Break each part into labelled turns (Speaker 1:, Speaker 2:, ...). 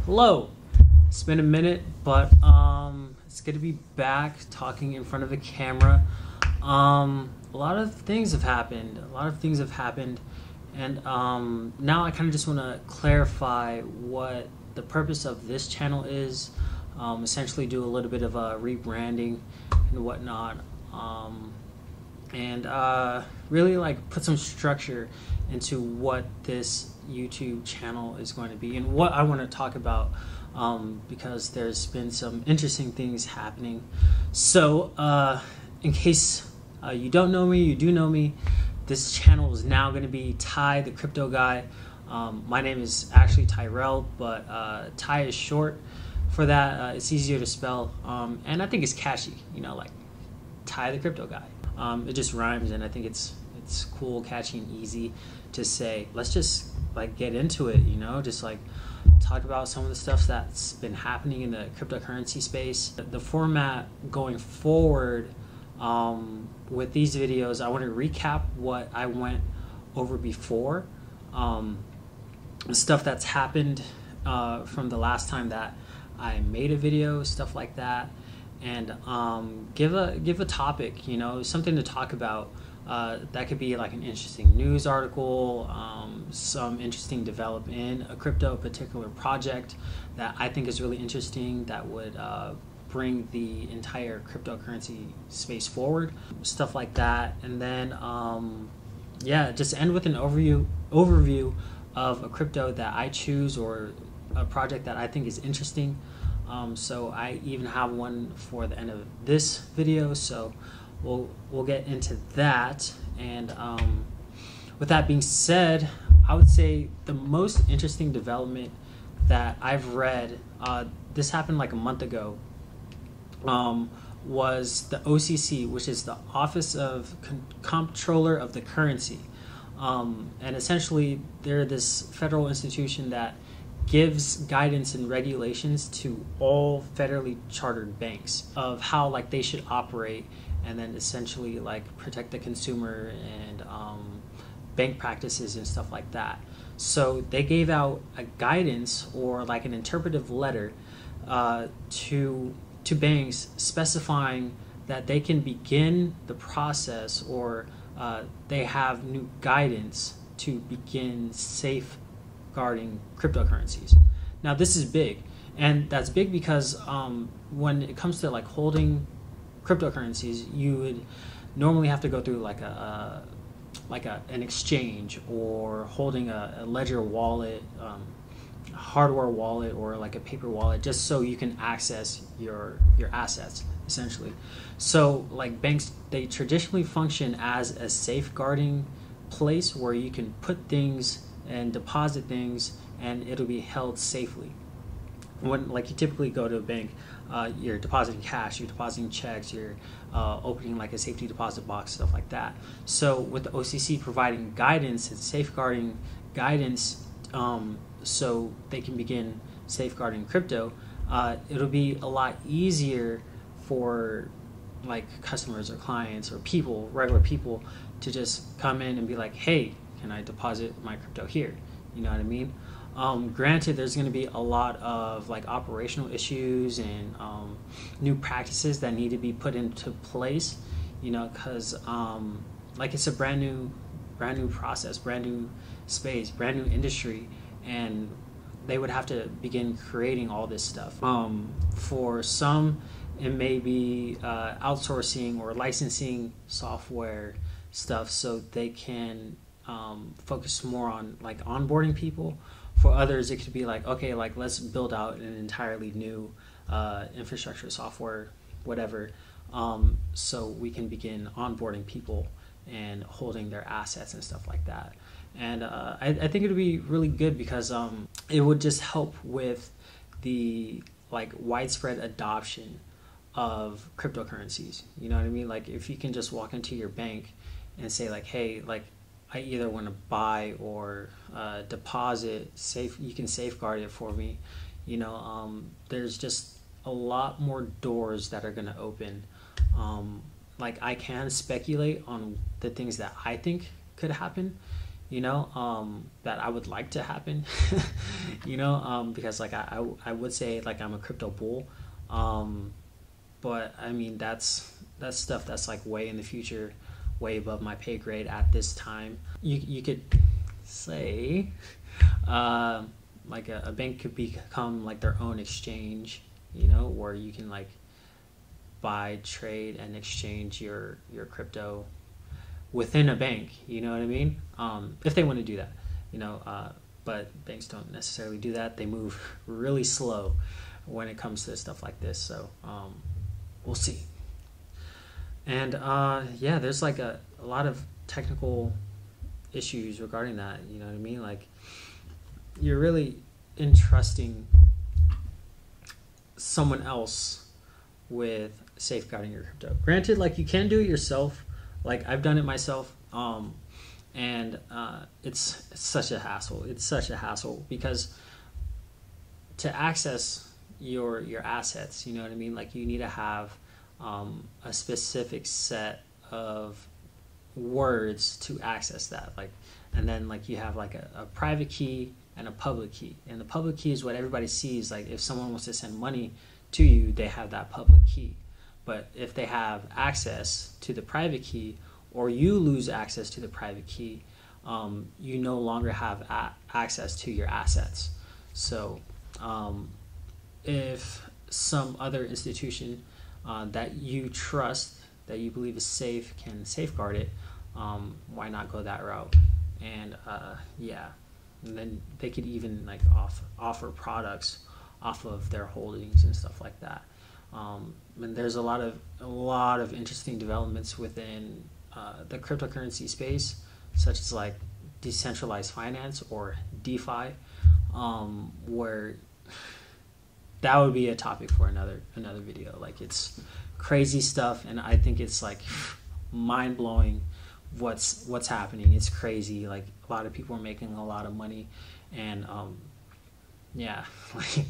Speaker 1: Hello. It's been a minute, but it's good to be back talking in front of the camera. A lot of things have happened. And now I kind of just want to clarify what the purpose of this channel is. Essentially do a little bit of a rebranding and whatnot. And really like put some structure into what this YouTube channel is going to be and what I want to talk about, because there's been some interesting things happening. So in case you don't know me, you do know me, this channel is now going to be Ty the Crypto Guy. My name is actually Tyrell, but Ty is short for that. It's easier to spell, and I think it's catchy, you know, like Ty the Crypto Guy. It just rhymes, and I think it's cool, catchy, and easy to say. Let's just like get into it, you know, just like talk about some of the stuff that's been happening in the cryptocurrency space. The format going forward with these videos, I want to recap what I went over before, stuff that's happened from the last time that I made a video, stuff like that, and give a topic, you know, something to talk about. That could be like an interesting news article, some interesting development in a crypto particular project that I think is really interesting, that would bring the entire cryptocurrency space forward, stuff like that. And then yeah, just end with an overview of a crypto that I choose or a project that I think is interesting. So I even have one for the end of this video, so we'll get into that. And with that being said, I would say the most interesting development that I've read, this happened like a month ago, was the OCC, which is the Office of Comptroller of the Currency. And essentially they're this federal institution that gives guidance and regulations to all federally chartered banks of how like they should operate, and then essentially like protect the consumer and bank practices and stuff like that. So they gave out a guidance or like an interpretive letter to banks specifying that they can begin the process, or they have new guidance to begin safeguarding cryptocurrencies. Now this is big, and that's big because when it comes to like holding cryptocurrencies, you would normally have to go through like an exchange, or holding a ledger wallet, a hardware wallet, or like a paper wallet, just so you can access your assets essentially. So like banks, they traditionally function as a safeguarding place where you can put things and deposit things and it'll be held safely. When like you typically go to a bank, you're depositing cash, you're depositing checks, you're opening like a safety deposit box, stuff like that. So with the OCC providing guidance and safeguarding guidance, so they can begin safeguarding crypto, it'll be a lot easier for like customers or clients or people, regular people, to just come in and be like, hey, can I deposit my crypto here? You know what I mean? Granted, there's going to be a lot of like operational issues and new practices that need to be put into place, you know, because like it's a brand new process, brand new space, brand new industry, and they would have to begin creating all this stuff. For some, it may be outsourcing or licensing software stuff so they can focus more on like onboarding people. For others, it could be like, okay, like let's build out an entirely new infrastructure, software, whatever, so we can begin onboarding people and holding their assets and stuff like that. And I think it would be really good because it would just help with the like widespread adoption of cryptocurrencies. You know what I mean? Like if you can just walk into your bank and say like, hey, like I either want to buy or deposit, you can safeguard it for me. You know, there's just a lot more doors that are going to open. Like I can speculate on the things that I think could happen, that I would like to happen, because like I would say like I'm a crypto bull. But I mean, that's stuff that's like way in the future, way above my pay grade at this time. You could say, like a bank could become like their own exchange, where you can like buy, trade, and exchange your crypto within a bank. You know what I mean? If they want to do that, but banks don't necessarily do that. They move really slow when it comes to stuff like this. So we'll see. And yeah, there's like a lot of technical issues regarding that. You know what I mean? Like, you're really entrusting someone else with safeguarding your crypto. Granted, like, you can do it yourself. Like, I've done it myself. And it's such a hassle. It's such a hassle because to access your assets, you know what I mean? Like, you need to have a specific set of words to access that. Like, and then like you have like a private key and a public key. And the public key is what everybody sees. Like, if someone wants to send money to you, they have that public key. But if they have access to the private key, or you lose access to the private key, you no longer have access to your assets. So if some other institution that you trust, that you believe is safe, can safeguard it, why not go that route? And yeah, and then they could even like offer products off of their holdings and stuff like that. And there's a lot of interesting developments within the cryptocurrency space, such as like decentralized finance, or DeFi, where that would be a topic for another video. Like, it's crazy stuff, and I think it's like mind-blowing what's happening. It's crazy. Like, a lot of people are making a lot of money, and yeah, like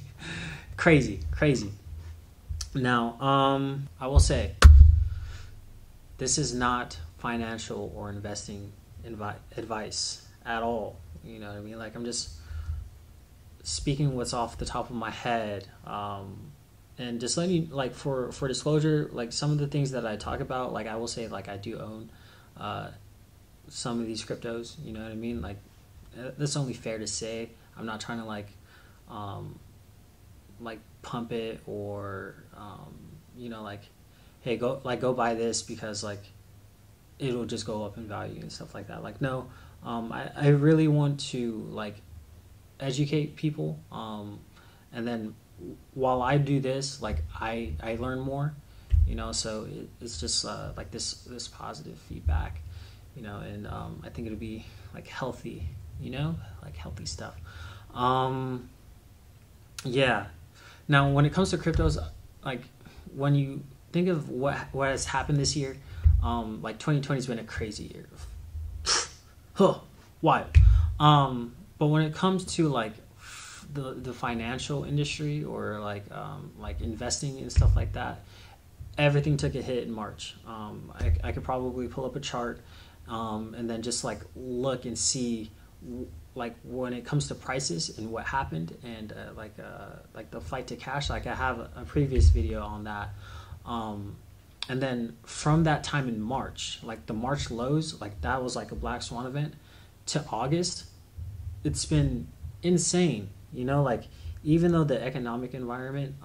Speaker 1: crazy. Now, I will say, this is not financial or investing advice at all. You know what I mean? Like, I'm just speaking what's off the top of my head, and just letting you, like, for disclosure, like, some of the things that I talk about, like, I will say, like, I do own some of these cryptos. You know what I mean? Like, that's only fair to say. I'm not trying to like pump it, or like, hey, go buy this because like it'll just go up in value and stuff like that. Like, no, I really want to like educate people, and then while I do this, like, I learn more, so it's just like this positive feedback, and I think it'll be like healthy, like healthy stuff. Yeah. Now, when it comes to cryptos, like, when you think of what has happened this year, like 2020 has been a crazy year. Wild. But when it comes to like the financial industry, or like investing and stuff like that, everything took a hit in March. I could probably pull up a chart, and then just like look and see like when it comes to prices and what happened, and like the flight to cash. Like, I have a previous video on that, and then from that time in March, like the March lows, like that was like a black swan event, to August, it's been insane. Like, even though the economic environment,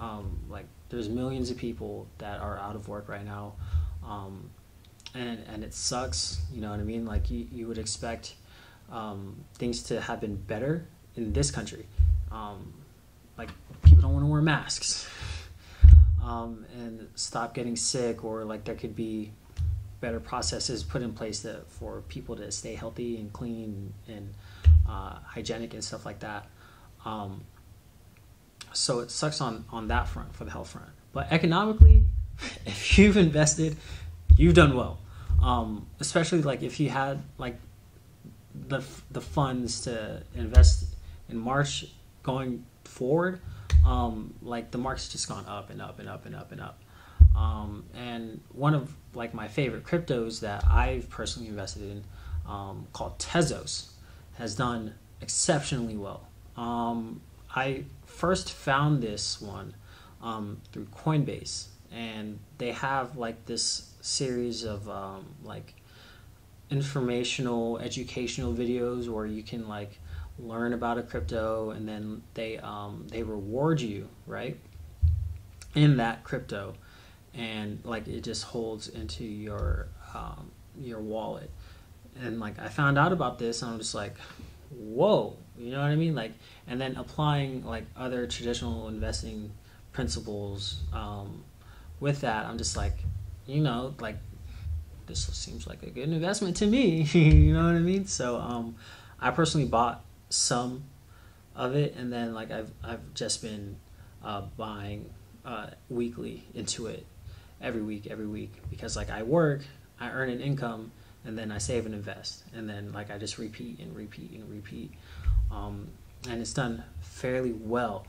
Speaker 1: like, there's millions of people that are out of work right now, and it sucks. You know what I mean? Like, you would expect things to have been better in this country. Like, people don't want to wear masks, and stop getting sick, or like there could be better processes put in place for people to stay healthy and clean and hygienic and stuff like that. So it sucks on that front, for the health front. But economically, if you've invested, you've done well. Especially like if you had like the funds to invest in March going forward, like the market's just gone up and up and up and up and up. And one of like my favorite cryptos that I've personally invested in, called Tezos. has done exceptionally well. I first found this one through Coinbase, and they have like this series of like informational, educational videos where you can like learn about a crypto, and then they reward you, right, in that crypto, and like it just holds into your wallet. And like I found out about this, and I'm just like, whoa, you know what I mean? Like, and then applying like other traditional investing principles with that, I'm just like, you know, like this seems like a good investment to me. You know what I mean? So I personally bought some of it, and then like I've just been buying weekly into it every week, because like I work, I earn an income, and then I save and invest, and then like I just repeat and repeat and repeat, and it's done fairly well.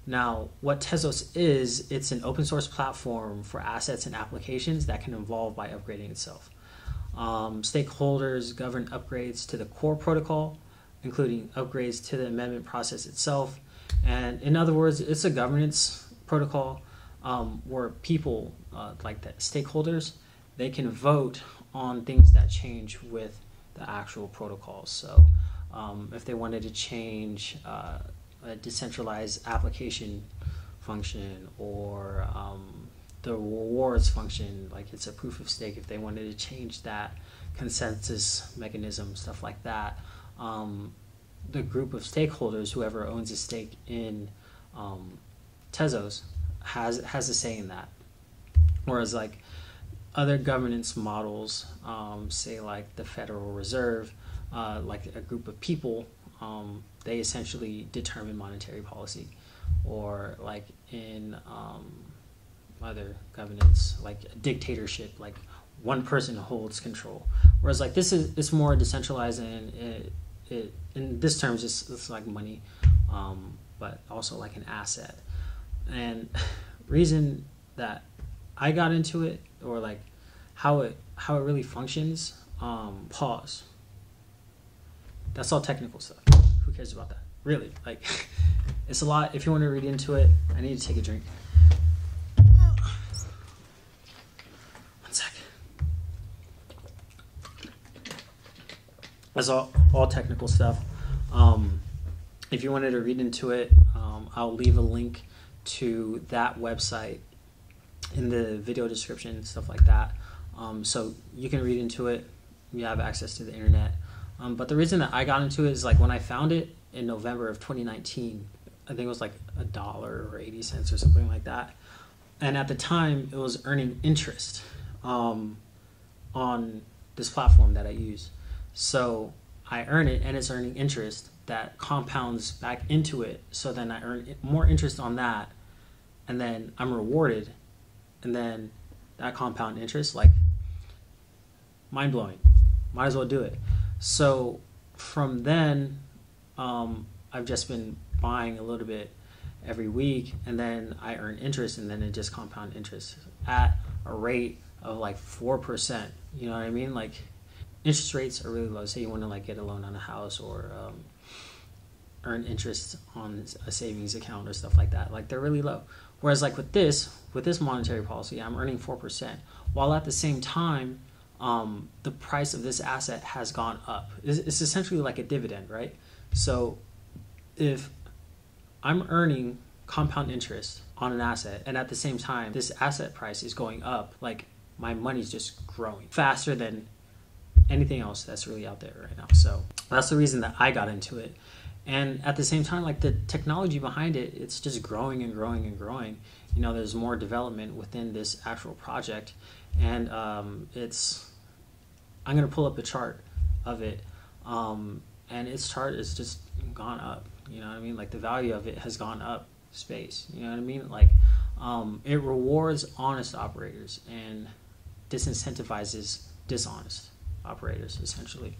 Speaker 1: Now, what Tezos is, it's an open source platform for assets and applications that can evolve by upgrading itself. Stakeholders govern upgrades to the core protocol, including upgrades to the amendment process itself. And in other words, it's a governance protocol where people, like the stakeholders, they can vote on things that change with the actual protocols. So if they wanted to change a decentralized application function, or the rewards function, like it's a proof of stake, if they wanted to change that consensus mechanism, stuff like that, the group of stakeholders, whoever owns a stake in Tezos, has a say in that. Whereas like other governance models, say like the Federal Reserve, like a group of people, they essentially determine monetary policy, or like in other governance, like a dictatorship, like one person holds control. Whereas like it's more decentralized, and it in this terms it's like money, but also like an asset. And reason that I got into it, or like how it really functions, pause. That's all technical stuff. Who cares about that? Really, like it's a lot. If you want to read into it, I need to take a drink. One sec. That's all technical stuff. If you wanted to read into it, I'll leave a link to that website in the video description, stuff like that. So you can read into it. You have access to the internet. But the reason that I got into it is like when I found it in November of 2019, I think it was like $1 or 80 cents or something like that. And at the time, it was earning interest on this platform that I use. So I earn it, and it's earning interest that compounds back into it. So then I earn more interest on that, and then I'm rewarded, and then that compound interest, like mind blowing. Might as well do it. So from then, I've just been buying a little bit every week, and then I earn interest, and then it just compound interest at a rate of like 4%. You know what I mean? Like interest rates are really low. Say you want to like get a loan on a house, or earn interest on a savings account or stuff like that. Like they're really low. Whereas like with this monetary policy, I'm earning 4%, while at the same time, the price of this asset has gone up. It's essentially like a dividend, right? So if I'm earning compound interest on an asset, and at the same time this asset price is going up, like my money's just growing faster than anything else that's really out there right now. So that's the reason that I got into it. And at the same time, like the technology behind it, it's just growing and growing and growing. You know, there's more development within this actual project, and I'm gonna pull up a chart of it, and its chart is just gone up. You know what I mean? Like the value of it has gone up space. You know what I mean? Like it rewards honest operators and disincentivizes dishonest operators, essentially.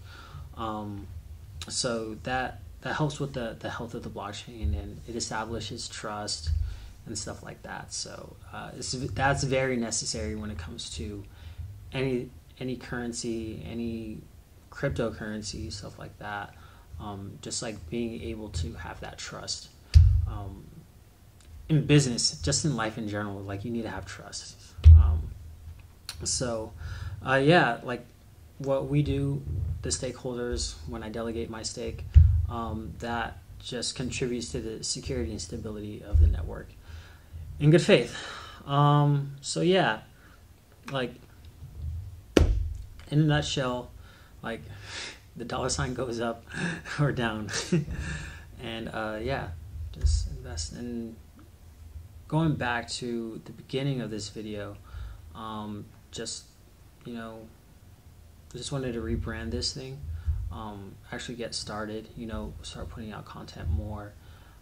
Speaker 1: So that helps with the health of the blockchain, and it establishes trust and stuff like that. So that's very necessary when it comes to any currency, any cryptocurrency, stuff like that. just like being able to have that trust in business, just in life in general. Like you need to have trust. Yeah, like what we do, the stakeholders, when I delegate my stake, that just contributes to the security and stability of the network in good faith. So yeah, like in a nutshell, like the dollar sign goes up or down. And yeah, just invest. And going back to the beginning of this video, just, you know, just wanted to rebrand this thing, actually get started, you know, start putting out content more.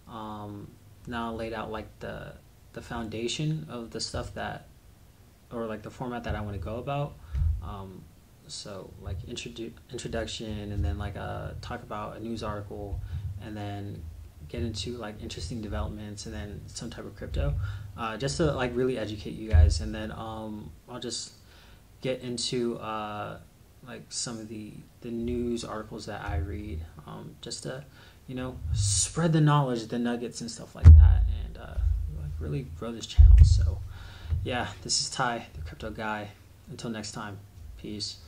Speaker 1: Now laid out like the foundation of the stuff that, or like the format that I want to go about. So like introduction, and then like talk about a news article, and then get into like interesting developments, and then some type of crypto, just to like really educate you guys. And then I'll just get into like some of the news articles that I read, just to, you know, spread the knowledge, the nuggets and stuff like that, and like really grow this channel. So yeah, this is Ty, the crypto guy. Until next time, peace.